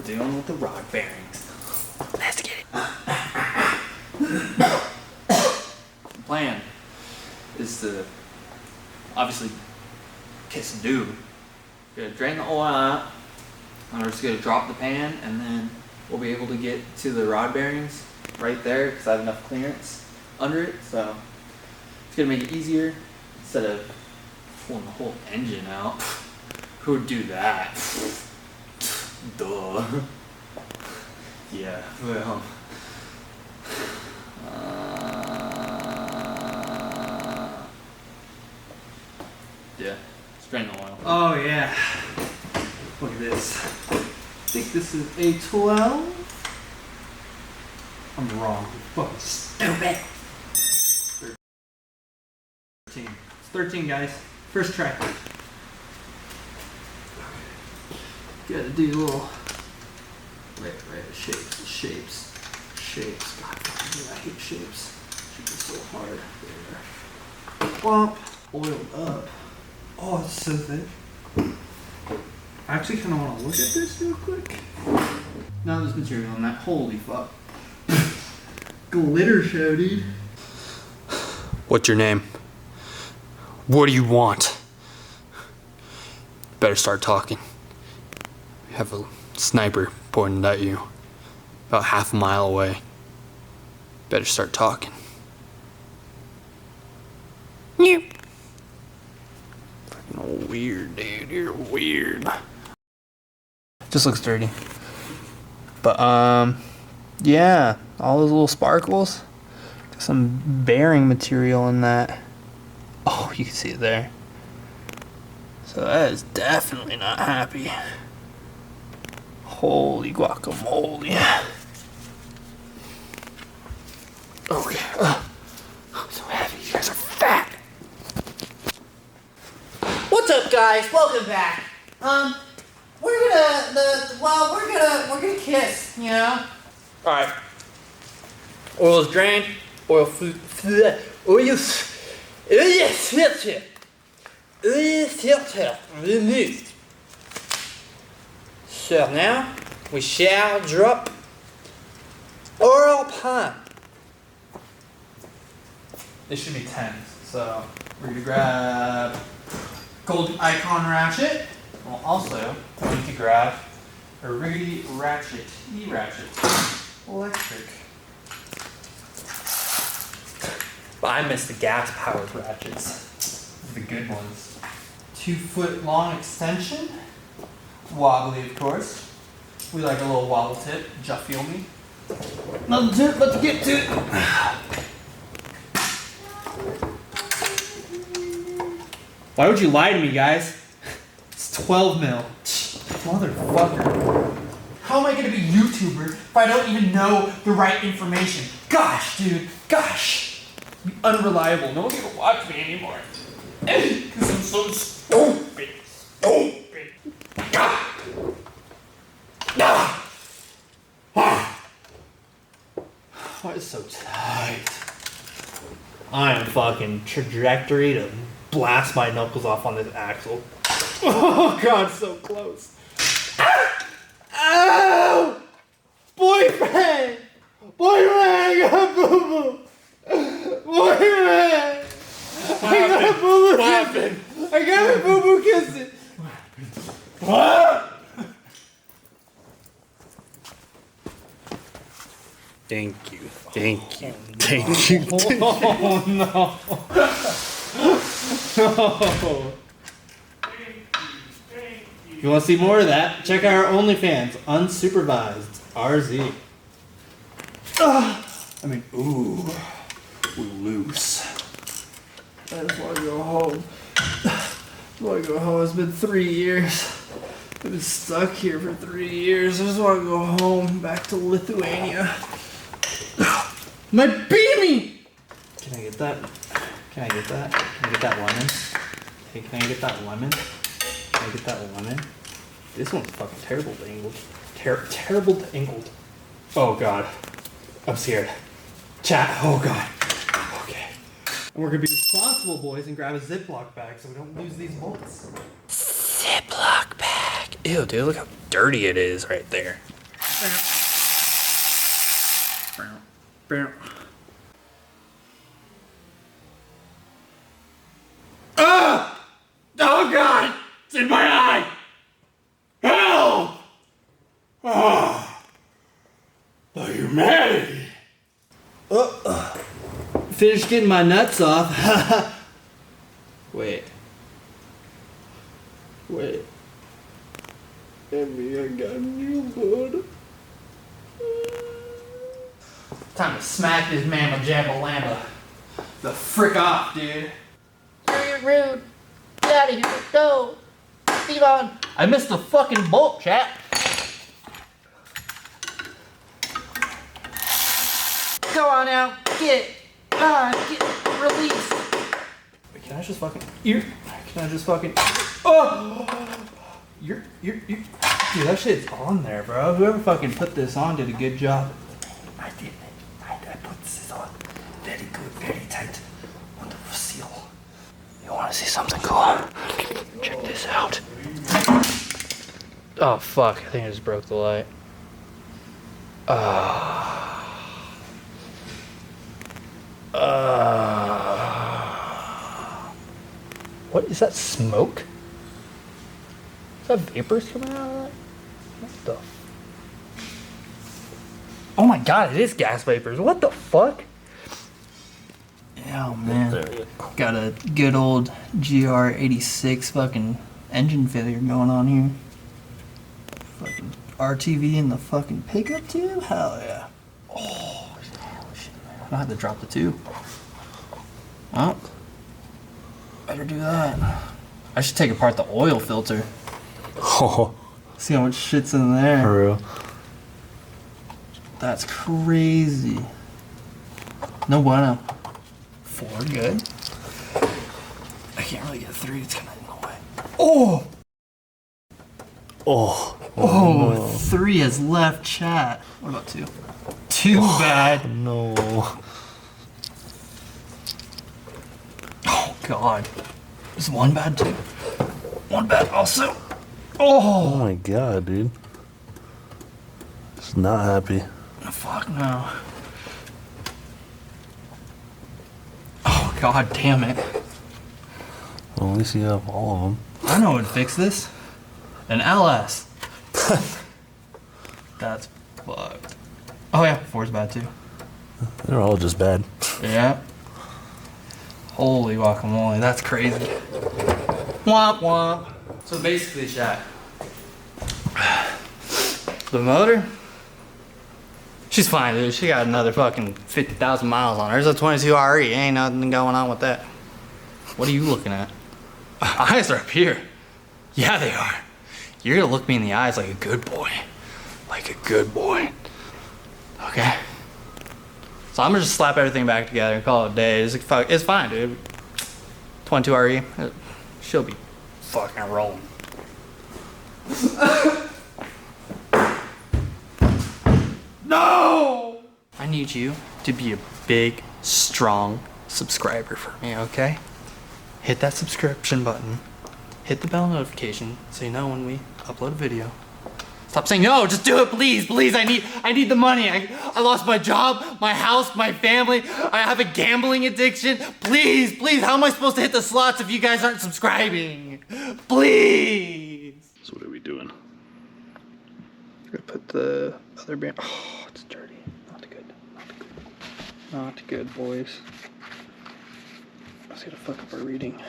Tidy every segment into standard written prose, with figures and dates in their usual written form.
doing with the rod bearings. Let's get it. The plan is to obviously get some dew. Gonna drain the oil out, and we're just gonna drop the pan, and then we'll be able to get to the rod bearings right there because I have enough clearance under it. So it's gonna make it easier instead of pulling the whole engine out. Who would do that? Duh. Yeah, well. Yeah, strain the oil. Oh yeah. Look at this. I think this is a 12. I'm wrong. Fucking stupid. 13. It's 13, guys. First try. Gotta do little right shapes. God fucking, I hate shapes. Shapes are so hard. There. Plump. Oiled up. Oh, it's so thick. I actually kind of want to look at this real quick. Now there's material on that. Holy fuck. Glitter show, dude. What's your name? What do you want? Better start talking. You have a sniper pointed at you about half a mile away. Better start talking. You. Fucking weird, dude. You're weird. Just looks dirty. But yeah, all those little sparkles. Got some bearing material in that. Oh, you can see it there. So that is definitely not happy. Holy guacamole. Okay. I'm so heavy. You guys are fat. What's up, guys? Welcome back. We're gonna kiss, you know? Alright. Oil is drained. Oil removed. So now we shall drop oil pan. This should be 10. So we're gonna grab gold icon ratchet. We'll also need to grab a riggedy ratchet, E-ratchet, electric. But I missed the gas powered ratchets. The good ones. 2 foot long extension. Wobbly, of course. We like a little wobble tip. Just feel me. Let's get to it. Why would you lie to me, guys? It's 12 mil. Motherfucker. How am I gonna be a YouTuber if I don't even know the right information? Gosh, dude. Gosh. Be unreliable. No one's gonna watch me anymore. Because I'm so stupid. Stupid. Why is so tight? I am fucking trajectory to blast my knuckles off on this axle. Oh god, so close. Ow! Boyfriend! Boyfriend! I got boo-boo! Boyfriend! I got boo-boo kissing! I got a boo-boo kissing! What? Thank you. Thank you. Thank you. Oh no. No. If you want to see more of that, check out our OnlyFans, unsupervised, RZ. Ooh, loose. I just want to go home. It's been 3 years. I've been stuck here for 3 years. I just want to go home, back to Lithuania. My beanie! Can I get that? Can I get that? Can I get that lemon? Hey, can I get that lemon? Can I get that lemon? This one's fucking terrible angled. Terrible angled. Oh god. I'm scared. Chat. Oh god. Okay. And we're gonna be responsible, boys, and grab a Ziploc bag so we don't lose these bullets. Ziploc bag. Ew, dude, look how dirty it is right there. Ah! Oh God! It's in my eye! Help! Oh, the humanity! Finished getting my nuts off. Wait. Maybe I got new blood. Time to smack this mamma jamma lamba. The frick off, dude. You're rude. Get out of here. Go. Steven. I missed the fucking bolt, chat. Go on now. Get it. Get released. Wait, can I just fucking... Oh! You're... Dude, that shit's on there, bro. Whoever fucking put this on did a good job. I did. I put this on. Very good, very tight. Wonderful seal. You want to see something cool? Check this out. Oh fuck! I think I just broke the light. What is that smoke? Is that vapors coming out of that? What the? Oh my god! It is gas vapors. What the fuck? Oh man, got a good old GR86 fucking engine failure going on here. Fucking RTV in the fucking pickup tube? Hell yeah. Oh shit, man. I have to drop the tube. Oh, better do that. I should take apart the oil filter. Oh, See how much shit's in there. for real. That's crazy. No bueno. 4, good. I can't really get 3, it's kinda in the way. Oh! Oh, no. 3 has left chat. What about 2? Too bad. No. Oh god. Is 1 bad too? 1 bad also. Oh Oh! my god, dude. Just not happy. Fuck no. Oh god damn it. Well, at least you have all of them. I know what would fix this. An LS. That's fucked. Oh yeah, 4's bad too. They're all just bad. Yeah. Holy guacamole, that's crazy. Womp womp. So basically, chat. The motor, she's fine, dude. She got another fucking 50,000 miles on her. There's a 22 RE. Ain't nothing going on with that. What are you looking at? Eyes are up here. Yeah, they are. You're gonna look me in the eyes like a good boy. Like a good boy. Okay? So I'm gonna just slap everything back together and call it a day. It's fine, dude. 22 RE. She'll be fucking rolling. No! I need you to be a big, strong subscriber for me, okay? Hit that subscription button. Hit the bell notification so you know when we upload a video. Stop saying no, just do it, please, please. I need the money. I lost my job, my house, my family. I have a gambling addiction. Please, please, how am I supposed to hit the slots if you guys aren't subscribing? Please. So what are we doing? I'm gonna put the other band. Oh, it's dirty. Not good. Not good. Not good, boys. I was gonna fuck up our reading.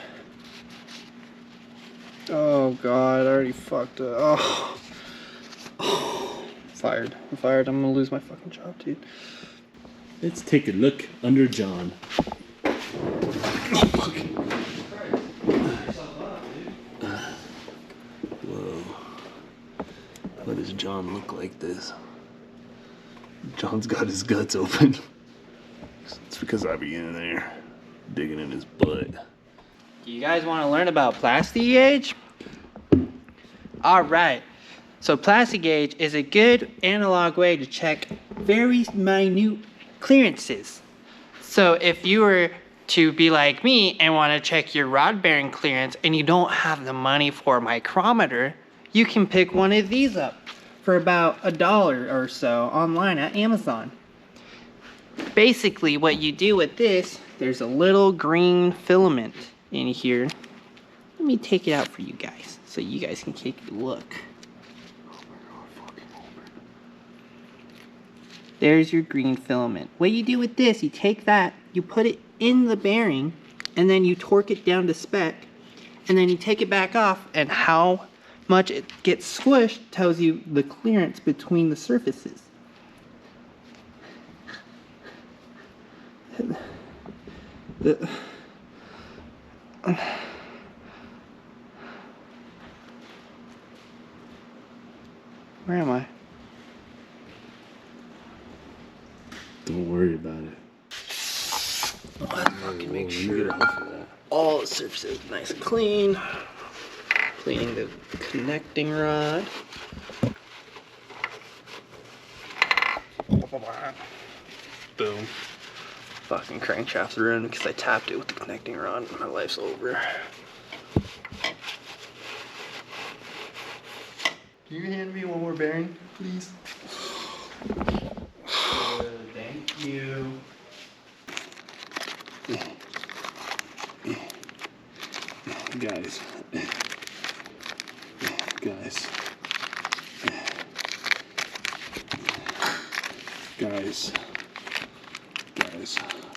Oh god, I already fucked up. Oh. Fired. I'm fired. I'm gonna lose my fucking job, dude. Let's take a look under John. Oh, fuck. Whoa. Why does John look like this? John's got his guts open. It's because I be in there digging in his butt. You guys want to learn about plastic gauge? All right. So plastic gauge is a good analog way to check very minute clearances. So if you were to be like me and want to check your rod bearing clearance and you don't have the money for a micrometer, you can pick one of these up. for about $1 or so online at Amazon. Basically, what you do with this, there's a little green filament in here. Let me take it out for you guys, so you guys can take a look. There's your green filament. What you do with this, you take that, you put it in the bearing, and then you torque it down to spec, and then you take it back off, and how much it gets squished tells you the clearance between the surfaces. Where am I? Don't worry about it. Let's fucking make sure all the surfaces are nice and clean. Cleaning the connecting rod. Boom. Fucking crankshaft's ruined because I tapped it with the connecting rod and my life's over. Can you hand me one more bearing, please? Thank you. Guys.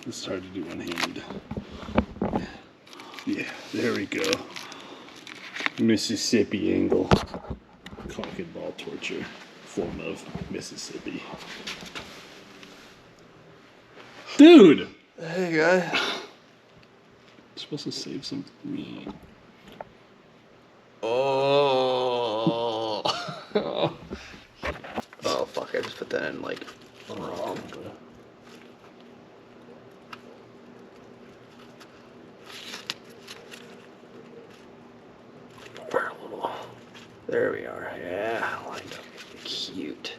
This is hard to do one-handed. Yeah, there we go. Mississippi angle. Cock and ball torture. Form of Mississippi. Dude! Hey guys. You're supposed to save some for me. Oh. Oh fuck, I just put that in like wrong. There we are. Yeah, lined up. Cute.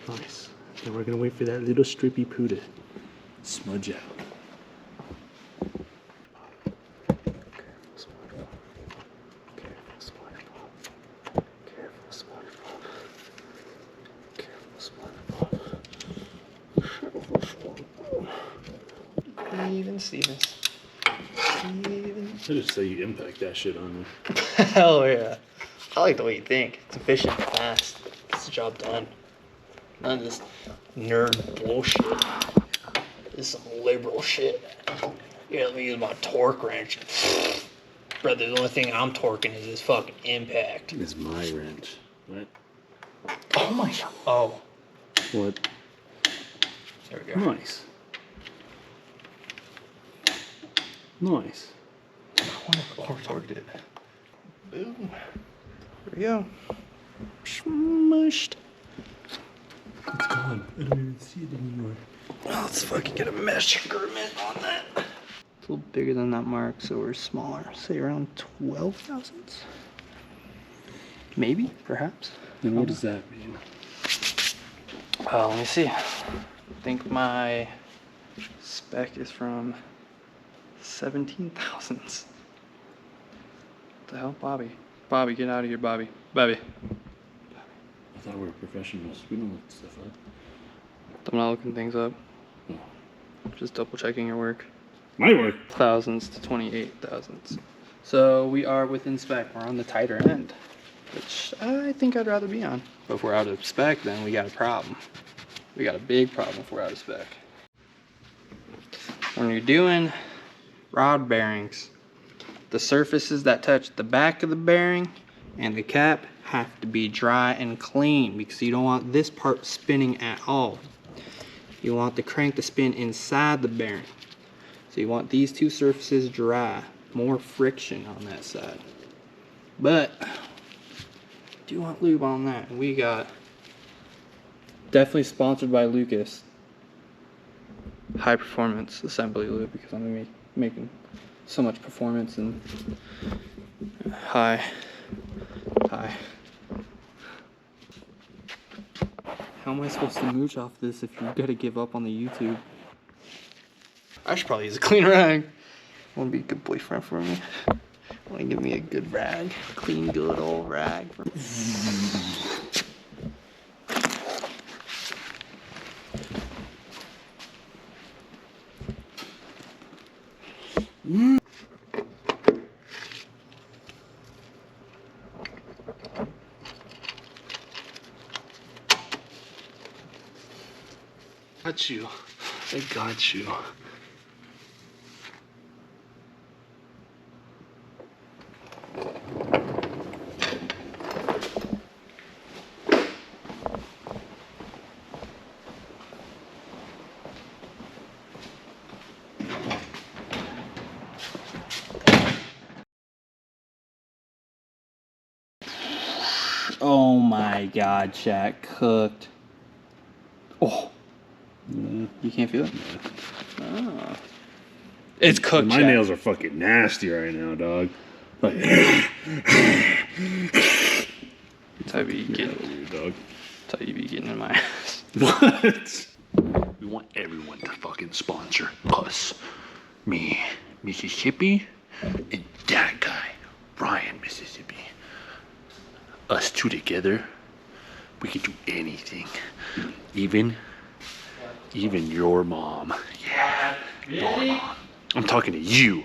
Nice. And we're gonna wait for that little strippy poo to smudge out. Even Stevens. I just say you impact that shit on me. Hell yeah. I like the way you think. It's efficient, fast. Gets the job done. None of this nerd bullshit. This is some liberal shit. Yeah, let me use my torque wrench. Brother, the only thing I'm torquing is this fucking impact. It's my wrench. What? Oh my god. Oh. What? There we go. Nice. Nice. I wonder if I torqued it. Boom. There we go. Smushed. It's gone. I don't even see it anymore. Oh, let's fucking get a measurement on that. It's a little bigger than that mark, so we're smaller. Say around 12 thousandths? Maybe, perhaps. Then what does that mean? Let me see. I think my spec is from 17 thousandths. What the hell? Bobby. Bobby, get out of here, Bobby. Bobby. I thought we were professionals. We don't look stuff up. I'm not looking things up. Just double checking your work. My work? Thousandths to 28 thousandths. So we are within spec. We're on the tighter end, which I think I'd rather be on. But if we're out of spec, then we got a problem. We got a big problem if we're out of spec. When you're doing rod bearings, the surfaces that touch the back of the bearing and the cap have to be dry and clean because you don't want this part spinning at all. You want the crank to spin inside the bearing. So you want these two surfaces dry, more friction on that side. But do you want lube on that? We got definitely sponsored by Lucas high performance assembly lube because I'm gonna be making so much performance and high. How am I supposed to mooch off this if you're gonna give up on the YouTube? I should probably use a clean rag. Won't be a good boyfriend for me. Want to give me a good rag? Clean, good old rag. Got you. I got you. Oh my god, Shaq, cooked. Oh. You can't feel it? Oh. It's cooked, My Shaq. nails are fucking nasty right now, dog. Like, That's how you be getting, weird, dog. that's how you be getting in my ass. What? We want everyone to fucking sponsor us. Me, Mississippi, and that guy, Ryan, Mississippi. Us two together, we can do anything. Even your mom. Yeah. Your mom. I'm talking to you.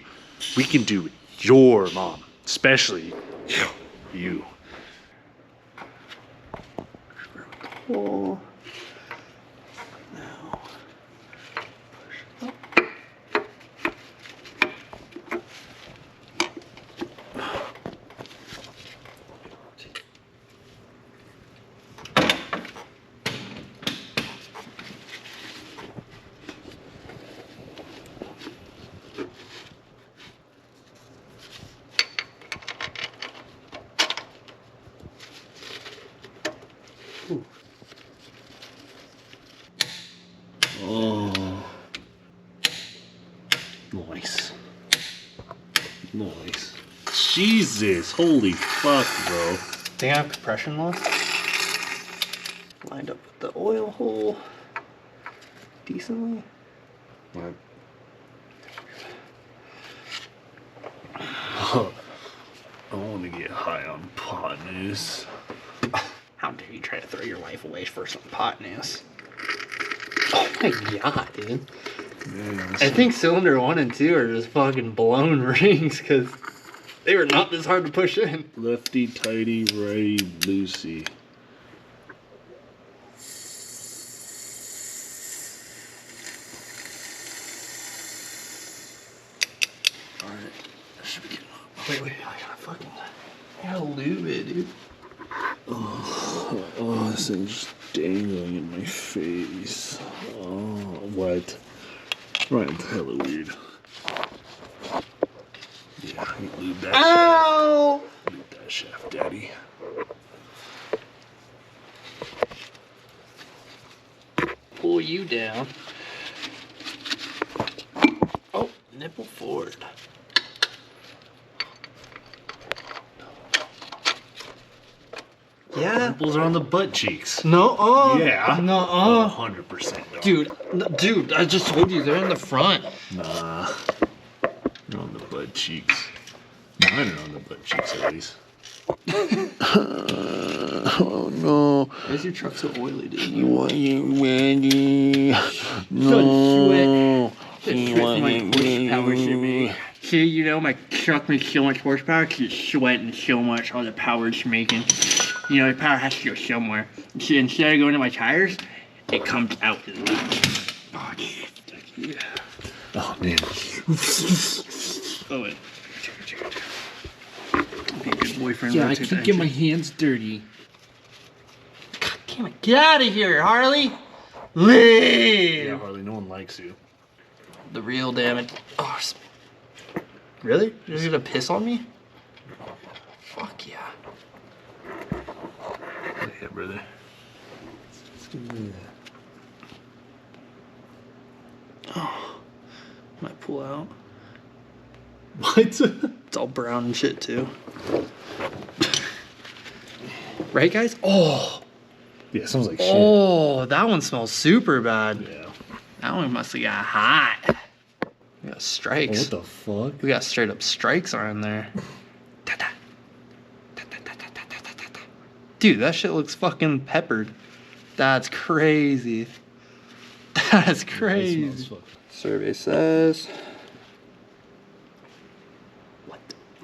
We can do your mom, especially you. Oh. Oh. Nice. Nice. Jesus, holy fuck, bro. Think I have compression loss? Lined up with the oil hole decently. What? I want to get high on pot news. How dare you try to throw your life away for some pot news? Oh my god, dude. Man, I think cylinder 1 and 2 are just fucking blown rings because they were not this hard to push in. lefty tighty, righty loosey. Alright, that should be good. Wait, I gotta lube it, dude. Oh, this thing's just dangling in my face. Oh, what? Ryan's hella weird. Yeah, lube that Ow! shaft. Lube that shaft, daddy. Pull you down. Oh, nipple forward. Yeah. Nipples are on the butt cheeks. No, Yeah. No, 100%. Dog. Dude, I just told you they're in the front. Nah. They're on the butt cheeks. Mine are on the butt cheeks, at least. Oh no. Why is your truck so oily, dude? You want it ready? No. You want it ready? See, you know, my truck makes so much horsepower because it's sweating so much, all the power it's making. You know, the power has to go somewhere. See, instead of going to my tires, it comes out as well. Oh, yeah. Oh man. Oh, wait. Be a good boyfriend. Yeah, I rotate keep the getting my engine. hands dirty. Damn it, get out of here, Harley! Leave! Yeah, Harley, no one likes you. The real damage. Oh, really? You're gonna piss on me? Fuck yeah. Yeah, brother. Oh, might pull out. What? It's all brown and shit too. Right, guys? Oh, Yeah, it smells like oh, that one smells super bad. shit. Yeah. That one must have got hot. We got Oh, strikes. what the fuck? We got straight up strikes on there. Dude, that shit looks fucking peppered. That's crazy. That's crazy. Survey says.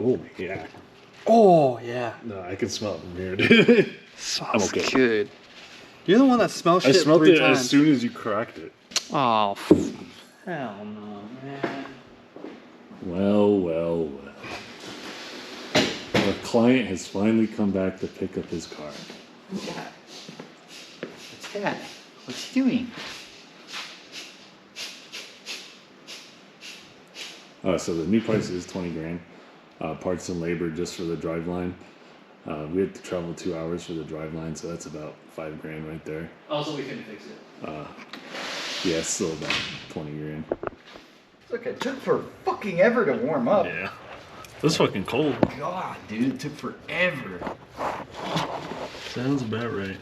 Oh, yeah. Oh, yeah. No, I can smell it from here, dude. Smells okay. good. You're the one that smells I shit smelled 3 it times. as soon as you cracked it. Oh, hell no, man. Well, well, well. Our client has finally come back to pick up his car. What's that? What's that? What's he doing? So the new price is 20 grand. Parts and labor just for the driveline. We had to travel 2 hours for the driveline, so that's about 5 grand right there. Also, we couldn't fix it. Yeah, it's still about 20 grand. Look, it took for fucking ever to warm up. Yeah. It was fucking cold. God, dude, it took forever. Sounds about right.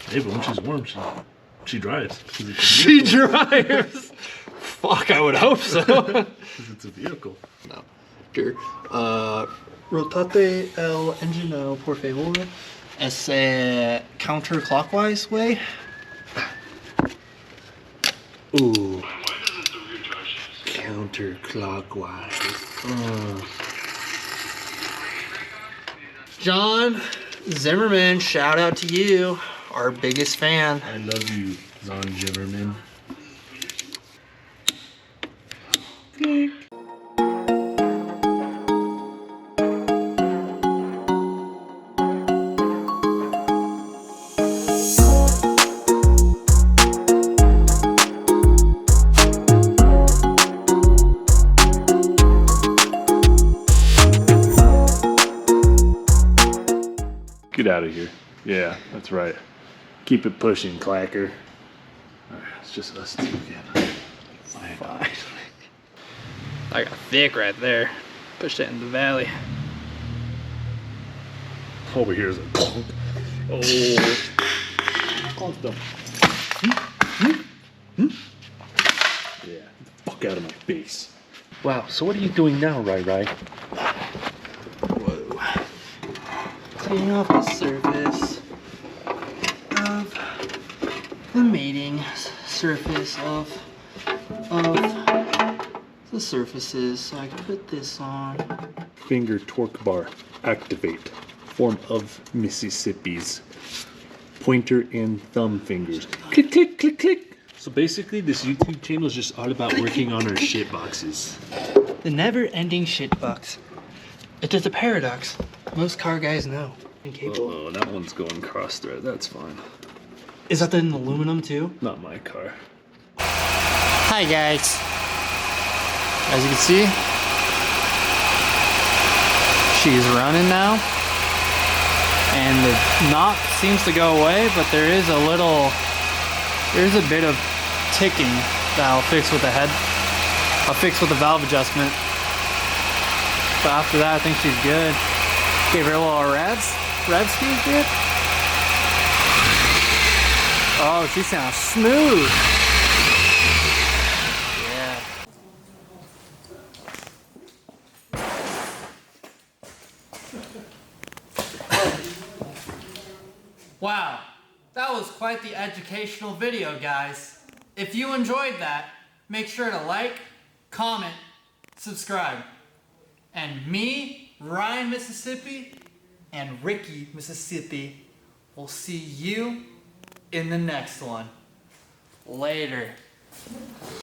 Hey, but when she's warm, she drives. She drives. Fuck, I would hope so. Because it's a vehicle. No. Sure. Rotate el engine, por favor. Es counterclockwise way. Ooh. Counterclockwise. John Zimmerman, shout out to you, our biggest fan. I love you, Zon Jimmerman. Get out of here. Yeah, that's right. Keep it pushing, Clacker. Alright, it's just us two again. Fine. I got thick right there. Pushed it in the valley. Over here is a clunk. Oh. Clunk them. Yeah, get the fuck out of my face. Wow, so what are you doing now, Rai? Whoa. Cleaning off the surface of the mating surface of the surfaces. So I can put this on. Finger torque bar. Activate. Form of Mississippi's. Pointer and thumb fingers. Click, click, click, click. So basically, this YouTube channel is just all about working on our shit boxes. The never-ending shit box. It is a paradox. Most car guys know. Incapable. Oh, that one's going cross thread. That's fine. Is that in aluminum too? Not my car. Hi guys. As you can see, she's running now. And the knot seems to go away, but there's a bit of ticking that I'll fix with the valve adjustment. But after that, I think she's good. Gave her a little rev speed, dude. Oh, she sounds smooth. Yeah. Wow, that was quite the educational video, guys. If you enjoyed that, make sure to like, comment, subscribe. And me, Ryan, Mississippi, and Ricky, Mississippi, will see you in the next one. Later.